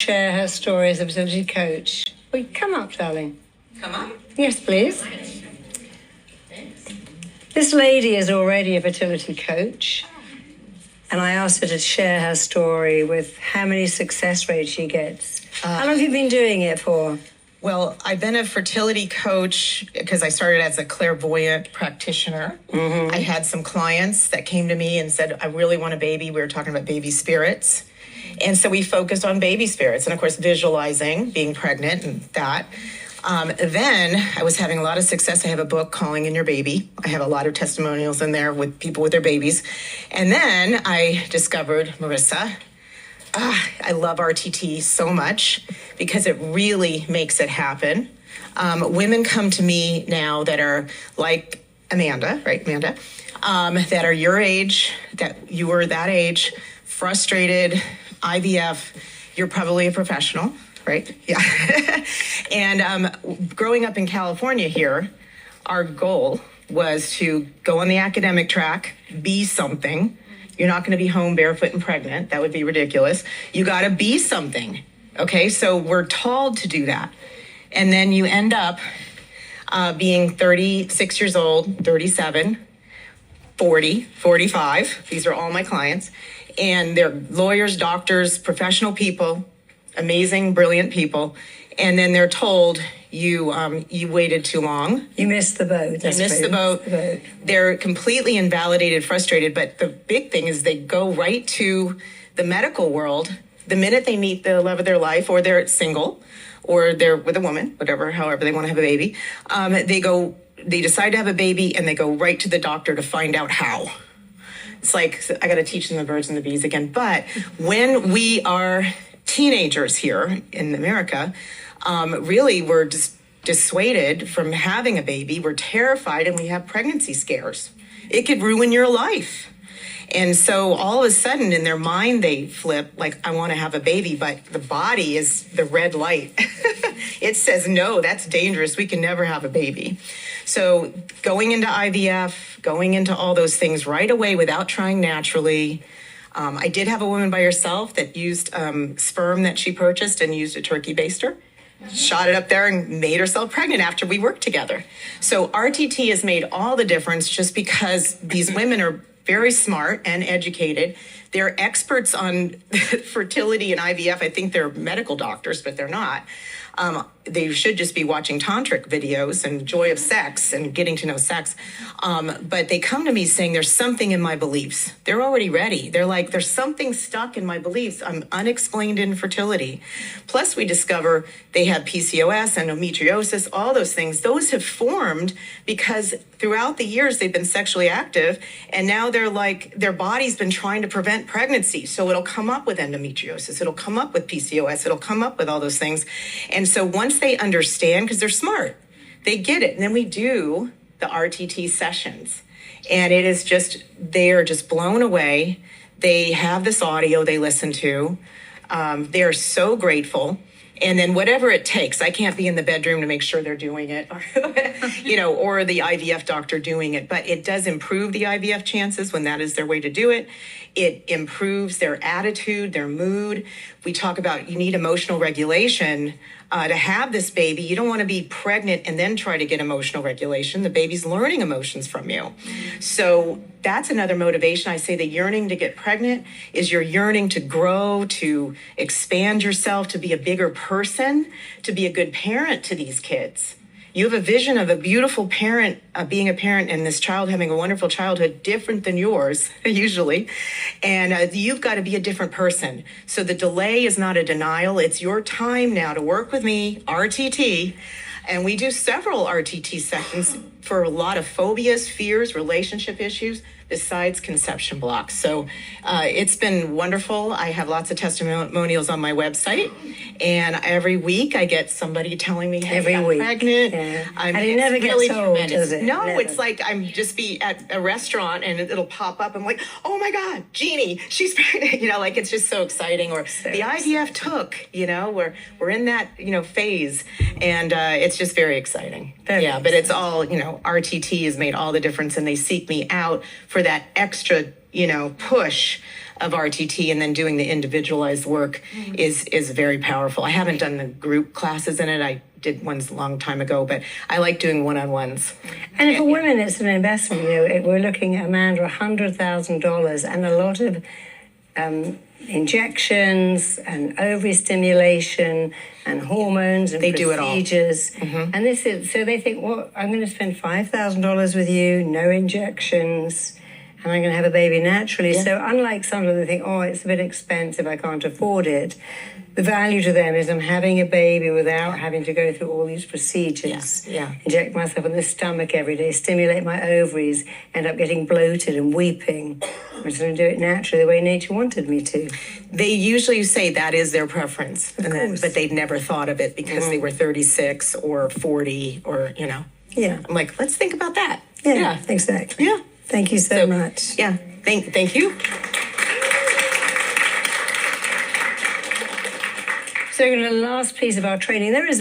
share her story as a fertility coach. Will you come up, darling? Come on. Yes, please. This lady is already a fertility coach, and I asked her to share her story with how many success rates she gets. How long have you been doing it for? Well, I've been a fertility coach because I started as a clairvoyant practitioner. Mm-hmm. I had some clients that came to me and said, I really want a baby. We were talking about baby spirits. And so we focused on baby spirits and, of course, visualizing being pregnant and that. Then I was having a lot of success. I have a book, Calling in Your Baby. I have a lot of testimonials in there with people with their babies. And then I discovered Marisa. I love RTT so much because it really makes it happen. Women come to me now that are like Amanda, right, Amanda? That are your age, that you were that age, frustrated, IVF. You're probably a professional, right? Yeah. And growing up in California here, our goal was to go on the academic track, be something. You're not going to be home barefoot and pregnant. That would be ridiculous. You got to be something. Okay, so we're told to do that. And then you end up being 36 years old, 37, 40, 45. These are all my clients. And they're lawyers, doctors, professional people, amazing, brilliant people. And then they're told, you waited too long. You missed the boat. You missed the boat. They're completely invalidated, frustrated. But the big thing is they go right to the medical world the minute they meet the love of their life, or they're single, or they're with a woman, whatever, however they want to have a baby. They decide to have a baby, and they go right to the doctor to find out how. It's like, I got to teach them the birds and the bees again. But when we are teenagers here in America, really we're just dissuaded from having a baby. We're terrified, and we have pregnancy scares. It could ruin your life. And so all of a sudden in their mind, they flip like, I want to have a baby, but the body is the red light. It says, no, that's dangerous. We can never have a baby. So going into IVF, going into all those things right away without trying naturally. I did have a woman by herself that used sperm that she purchased and used a turkey baster. Shot it up there and made herself pregnant after we worked together. So RTT has made all the difference just because these women are very smart and educated. They're experts on fertility and IVF. I think they're medical doctors, but they're not. They should just be watching tantric videos and joy of sex and getting to know sex. But they come to me saying there's something in my beliefs. They're already ready. They're like, there's something stuck in my beliefs. I'm unexplained infertility. Plus we discover they have PCOS, endometriosis, all those things. Those have formed because throughout the years they've been sexually active, and now they're like, their body's been trying to prevent pregnancy. So it'll come up with endometriosis. It'll come up with PCOS. It'll come up with all those things. And so once they understand, because they're smart, they get it. And then we do the RTT sessions. And it is just, they are just blown away. They have this audio they listen to. They are so grateful. And then whatever it takes, I can't be in the bedroom to make sure they're doing it, or the IVF doctor doing it. But it does improve the IVF chances when that is their way to do it. It improves their attitude, their mood. We talk about you need emotional regulation to have this baby. You don't want to be pregnant and then try to get emotional regulation. The baby's learning emotions from you. So that's another motivation. I say the yearning to get pregnant is your yearning to grow, to expand yourself, to be a bigger person, to be a good parent to these kids. You have a vision of a beautiful parent, being a parent and this child having a wonderful childhood, different than yours, usually. And you've got to be a different person. So the delay is not a denial. It's your time now to work with me, RTT. And we do several RTT sessions for a lot of phobias, fears, relationship issues, besides conception blocks. So it's been wonderful. I have lots of testimonials on my website. And every week I get somebody telling me, hey, I'm pregnant. Yeah. And it never gets old, does it? No, never. It's like I'm just be at a restaurant and it'll pop up. I'm like, oh my God, Jeannie, she's pregnant. Like it's just so exciting. Or so the IVF took, we're in that, phase. And it's just very exciting. But it's all, RTT has made all the difference, and they seek me out for that extra, push of RTT and then doing the individualized work is very powerful. I haven't done the group classes in it. I did ones a long time ago, but I like doing one-on-ones. And for women, it's an investment. We're looking at, Amanda, $100,000 and a lot of injections and ovary stimulation and hormones and they do it all. procedures. And this is, so they think, well, I'm going to spend $5,000 with you, no injections, and I'm going to have a baby naturally. Yeah. So unlike some of them, they think, oh, it's a bit expensive, I can't afford it. The value to them is I'm having a baby without having to go through all these procedures. Inject myself in the stomach every day, stimulate my ovaries, end up getting bloated and weeping. I'm just going to do it naturally the way nature wanted me to. They usually say that is their preference, but they've never thought of it because they were 36 or 40 or, Yeah. I'm like, let's think about that. Yeah, exactly. Yeah. Thank you so much. Yeah, thank you. So the last piece of our training, there is